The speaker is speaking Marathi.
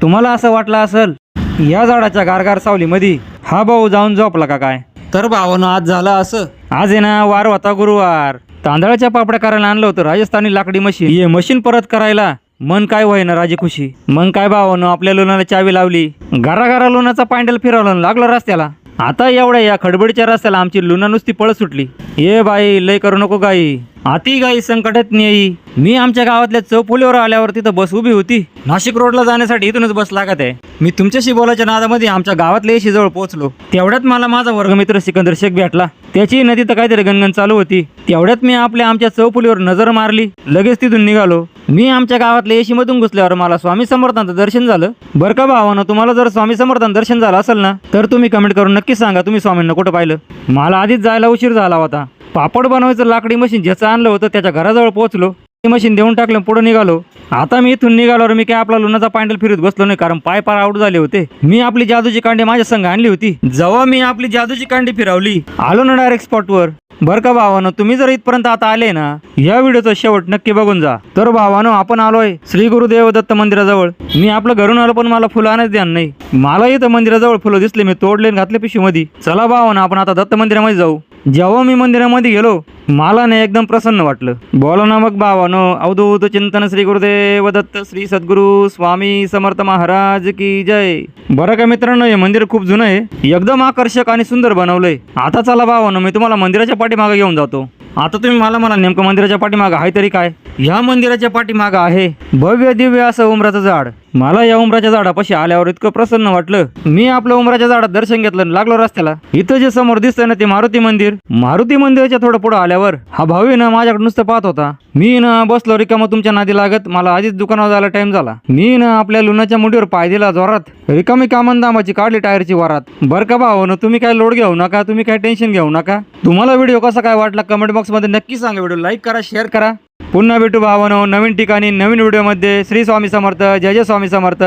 तुम्हाला असं वाटलं असेल या झाडाच्या गारगार सावलीमध्ये हा भाऊ जाऊन झोपला का काय? तर भावानं आज झालं असं, आज आहे ना वार होता गुरुवार, तांदळाच्या पापड्या करायला आणलं होतं राजस्थानी लाकडी मशीन. ये मशीन परत करायला मन काय होईना राजी खुशी. मग काय भावानं आपल्या लोणाला चावी लावली, घरा लोणाचा पांडल फिरवला लागला रस्त्याला. आता एवढ्या या खडबडीच्या रस्त्याला आमची लुना नुसती पळत सुटली. ये बाई लय करू नको गाई, आती गाई संकटात नेई. मी आमच्या गावातल्या चौफुलीवर आल्यावर तिथं बस उभी होती. नाशिक रोडला जाण्यासाठी इथूनच बस लागत आहे. मी तुमच्याशी बोलायच्या नादामध्ये आमच्या गावातल्या एशी जवळ पोहोचलो. तेवढ्यात मला माझा वर्गमित्र सिकंदर शेख भेटला. त्याची नदी तर काहीतरी गणगण चालू होती. तेवढ्यात मी आमच्या चौफुलीवर नजर मारली, लगेच तिथून निघालो. मी आमच्या गावातल्या एशी मधून घुसल्यावर मला स्वामी समर्थांचं दर्शन झालं. बरं का भावानं, तुम्हाला जर स्वामी समर्थांचं दर्शन झालं असेल ना तर तुम्ही कमेंट करून नक्की सांगा तुम्ही स्वामींना कुठं पाहिलं. मला आधीच जायला उशीर झाला होता. पापड बनवायचं लाकडी मशीन ज्याचं आणलं होतं त्याच्या घराजवळ पोहोचलो. ती मशीन देऊन टाकलं, पुढे निघालो. आता मी इथून निघाल्यावर मी काय आपला लुणाचा पांडल फिरत बसलो नाही, कारण पाय पार आउट झाले होते. मी आपली जादूची कांडी माझ्या संग आणली होती. जेव्हा मी आपली जादूची कांडी फिरवली आलो ना डायरेक्ट स्पॉटवर. बरं का भावानो, तुम्ही जर इथपर्यंत आता आले ना या व्हिडिओचा शेवट नक्की बघून जा. तर भावानो, आपण आलोय श्री गुरुदेव दत्त मंदिराजवळ. मी आपलं घरून आलो पण मला फुलं आणायच ध्यान नाही. मला इथं मंदिराजवळ फुलं दिसले, मी तोडले घातले पिशवीमध्ये. चला भावानो, आपण आता दत्त मंदिरामध्ये जाऊ. जेव्हा मी मंदिरामध्ये गेलो मला ना एकदम प्रसन्न वाटलं. बोला ना मग भावानो, अवधूत चिंतन श्री गुरुदेव दत्त श्री सद्गुरु स्वामी समर्थ महाराज की जय. बरं का मित्रांनो, हे मंदिर खूप जुनं आहे, एकदम आकर्षक आणि सुंदर बनवलंय. आता चला भावानो, मी तुम्हाला मंदिराच्या पाठीमागे घेऊन जातो. आता तुम्ही मला म्हणा नेमकं मंदिराच्या पाठीमागं आहे तरी काय? या मंदिराच्या पाठीमागं आहे भव्य दिव्य असं उमराचं झाड. मला या उमराच्या झाडापाशी आल्यावर इतकं प्रसन्न वाटलं. मी आपलं उमराच्या झाडात दर्शन घेतलं, लागलो रस्त्याला. इथं जे समोर दिसतंय ना ते मारुती मंदिर. मारुती मंदिराच्या थोडं पुढे आल्यावर हा भाऊ ना माझ्याकडे नुसतं पाहत होता. मी ना बसलो रिकामा तुमच्या नादी लागत. मला आधीच दुकानावर जायला टाइम झाला. मी ना आपल्या लुनाच्या मुठीवर पाय दिला जोरात. रिकामी कामनदामाची काढली टायरची वारात. बरं का भावानो, तुम्ही काय लोड घेऊ नका, तुम्ही काय टेन्शन घेऊ नका. तुम्हाला व्हिडिओ कसा काय वाटला कमेंट बॉक्स मध्ये नक्की सांगा. व्हिडिओ लाईक करा, शेअर करा. पुन्हा भेटू भावानो नवीन ठिकाणी नवीन व्हिडिओमध्ये. श्री स्वामी समर्थ. जय जय स्वामी समर्थ.